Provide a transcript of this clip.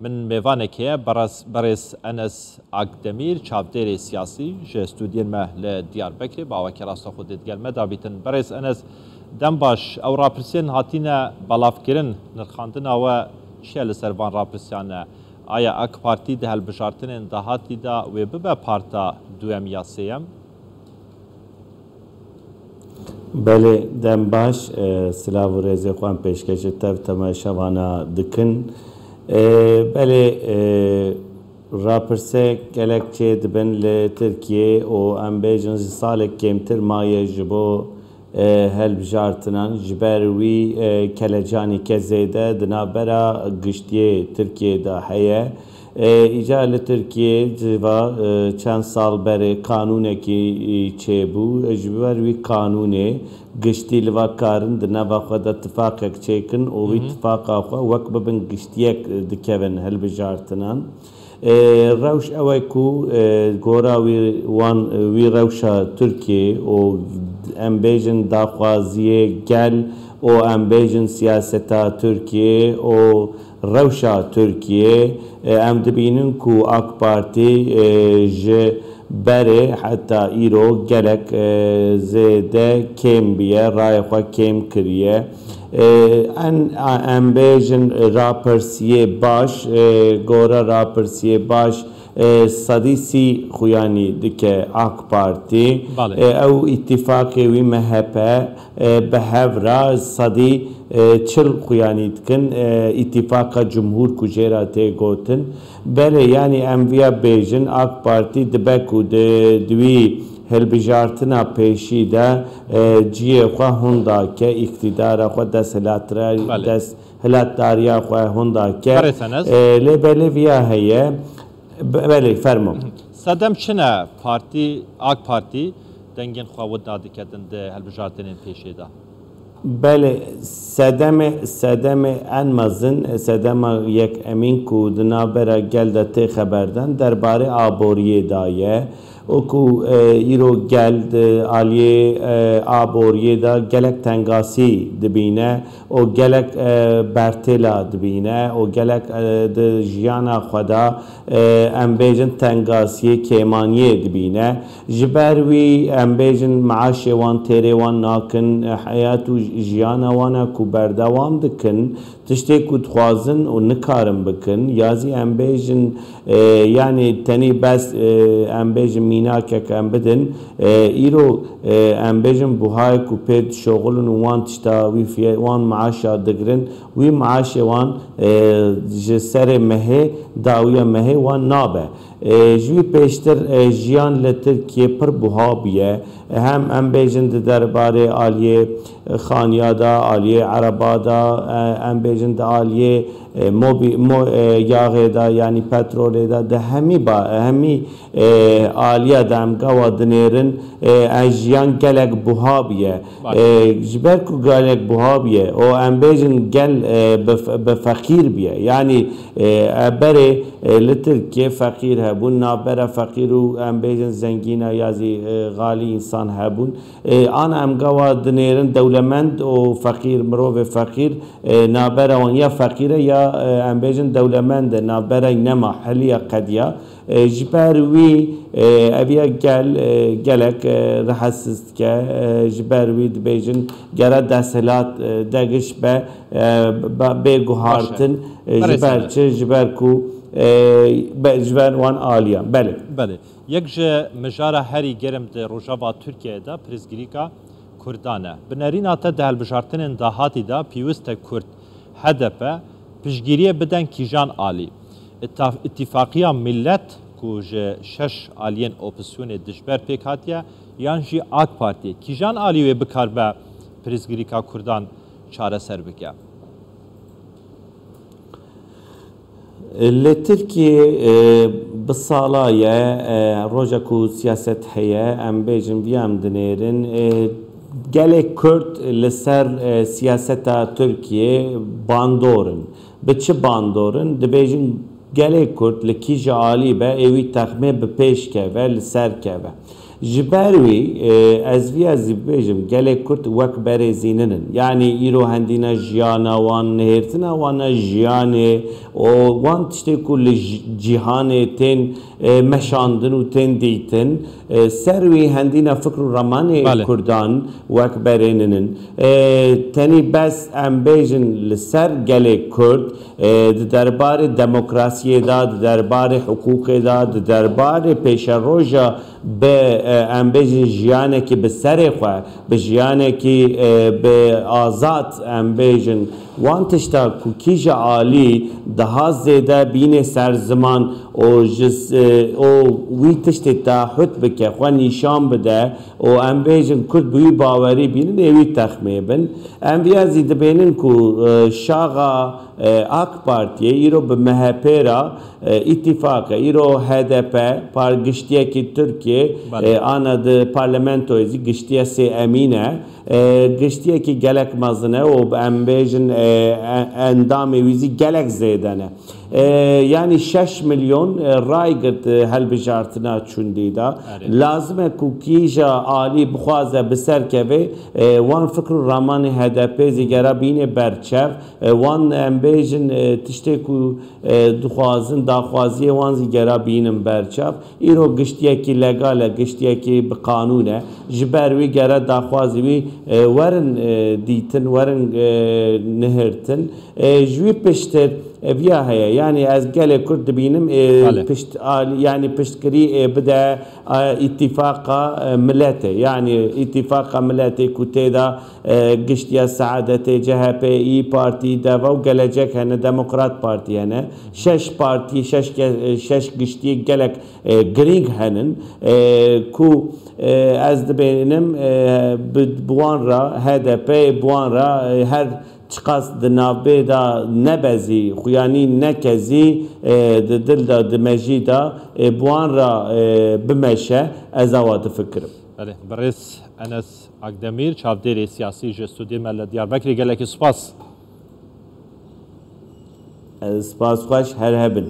من میوانکه برس انس اقدمیر چابدر سیاسی جستودین ما لدیاربکر با وکراست خود دیگر مدابیتن برس انس دم باش او راپرسین هاتینا بلافکرین نرخاندن او شیل سروان راپرسیان آیا اک پارتی ده هلبشارتن اندهاتی دا و ببه پارتا دوام یا سیم؟ بله دم باش سلاو و رزی خوان پیشکش تف تماشاوانا دکن بله راپرسه گلک چه دبن لترکیه و ام بیجن سالک کمتر مایه جبو هلبجارتنان جبروی کلجانی کزیده دنابرا گشتیه ترکیه دا هیه ایجال ترکیه جوا چند سال بره قانونه کی چه بو جبروی قانونه گشتی لوا کارن دنابا خود اتفاق چیکن و اتفاق آخوا وک ببن گشتیه دکبن هلبجارتنان روش اوی کو گورا وی روشا ترکیه و ام بیجن داخوازیه گل و ام بیجن سیاستا ترکیه و روشا ترکیه ام دبینن کو اک پارتی ج بره حتی ایرو گلک زیده کم بیه رای خوا کم کریه ام بیجن راپرسیه باش گورا راپرسیه باش صدیسی خویانی دکه اک پارتی او اتفاقی وی مهپه به هفرا صدی چل خویانی دکن اتفاق جمهور کجراته گوتن بله یعنی امویا بیجن اک پارتی دبکو دوی هلبجارتنا پیشی ده جیه خواه هنده که اقتدار خواه دست هلاتداریا خواه هنده که بله ویا هیه بله فرمو سدم چنه پارتی اک پارتی دنگین خواهد نادی کردن ده هلبجارتنین پیشی ده بله صدم انمازن صدم یک امین کو دنابرا گلد خبردن درباره آبوریه دایه اوکو ایرو گلد آلیه آبوریه دا گلک تنگاسی دبینه او گلک برتلا دبینه او گلک جیانا خدا ام بیجن تنگاسی کیمانیه دبینه جبروی ام بیجن معاش وان تیره وان ناکن حیاتو جیانا وانا کو بردوام دکن تشتی کو دخوازن و نکارم بکن یازی ام بیجن یعنی تنی بس ام بیجن میناکه کم بدن ایرو ام بیجن بوهای کو پید شغلن وان تشتا وان معاشا دگرن وی معاش وان جسر مهه داویا مهه وان نابه جوی پیشتر جیان لترکیه پر بوها بیه هم ام بیجن درباره آلیه خانیادا آلیه عربادا ام بیجن آلیه یاغه دا یعنی پترول دا ده همی آلیه دام گوا دنیرن اجیان گلک بوها بیه جبر کو گلک بوها بیه او ام بیجن گل بفقیر بیه یعنی بره لترکیه فقیر هبون نابره فقیر و ام بیجن زنگینا یازی غالی انسان هبون آن ام گوا دنیرن دولمند و فقیر مروف فقیر نابره وان یا فقیره یا ام بیجن دولمند نابره نما حلیه قدیا جبروی اویا گلک رحسست که جبروی دبیجن گره دستلات دگش به گوهارتن جبر کو جبر وان آلیا بله بله یک جه مجاره هری گرم ده روژاوا ترکیه ده پرزگریکا کردانه بنرین آتا ده هلبجارتن اندهاتی ده پیوست کرد هدفه پشگیریه بدن کیجان آلی اتفاقیه ملت که شش آلین اپوزیسیون دشبر پیک هاتیه یان جی آک پارتی کیجان آلی و بکار به پرزگریکا کردان چاره سر بکه لتركيا بالصالاية روجاكو سياسة هي ام بيجن بيام دنيرن gelek Kürt li ser siyaseta Türkiye bandorun. Biçi bandorun dibêjin gelek Kürt li kîja alî be evî texmê bi pêş keve li ser keve. جبروي ازوي بيجم قالك كرت وك بريزينن يعني ايرو هندينا جيانا وان نهرتنا وانا جياني وان تشتي كل جيهاني تين مشاندن وتين ديتن سروي هندينا فكر رماني كردان وك برينن تاني بس ام بيجن لسر قالك كرد دربار ديمقراسية دا دربار حقوق دا دربار پیش روجا به ام بيجن جيانه كي بسرخه بجيانه كي بآزاد ام بيجن وان تشتا كوكيجا عالي دها زيدا بين سر زمان او جس او وي تشتا تحت بك خوان نشان بده او ام بيجن كرد بوي باوري بين نوي تخميبن ام بيازي دبينن كو شاغا AK Partiye îro bi MHP'ra ittifaka îro HDP par giştiyekî Türkiye ana di parlamentoyê zî giştiya sê emîne giştiyekî gelek mezin e û em bêjin endamê wî zî gelek zêde ne yani 6 milyon ray girt helbijartina çûndî da lazim e ku kîja alî bixwaze bi ser keve wan fikr û ramanê HDP zî gera bîne berçev wan em bêjin tiştê ku dixwazin daxwaziye wan zî gera bînin berçev îro giştiyekî legal e giştiyekî bi qanûn e ji ber wî gera daxwazî wî werin dîtin werin nihirtin ji wî piştir via heye yani ez gelek Kurd dibînim pişt yani piştkirî bide ittifaka millete yani ittifaka milletê ku têda giştiya Saadetê CHP İYİ Partî deva û gelecek hene Demokrat Partî hene şeş partî şeş giştiyê gelek girîng henin ku ez dibênim bi wan re HDP bi wan re her çıqas di navbê da nebezî xuyanî nekezî di dil da di mejî da bi wan re bimeşe ez awa difikirim. Birêz Enes Akdemîr çavdêrê siyasî ji Stûdiyê me li Diyarbekirê gelekî spas. Spas xweş her hebin.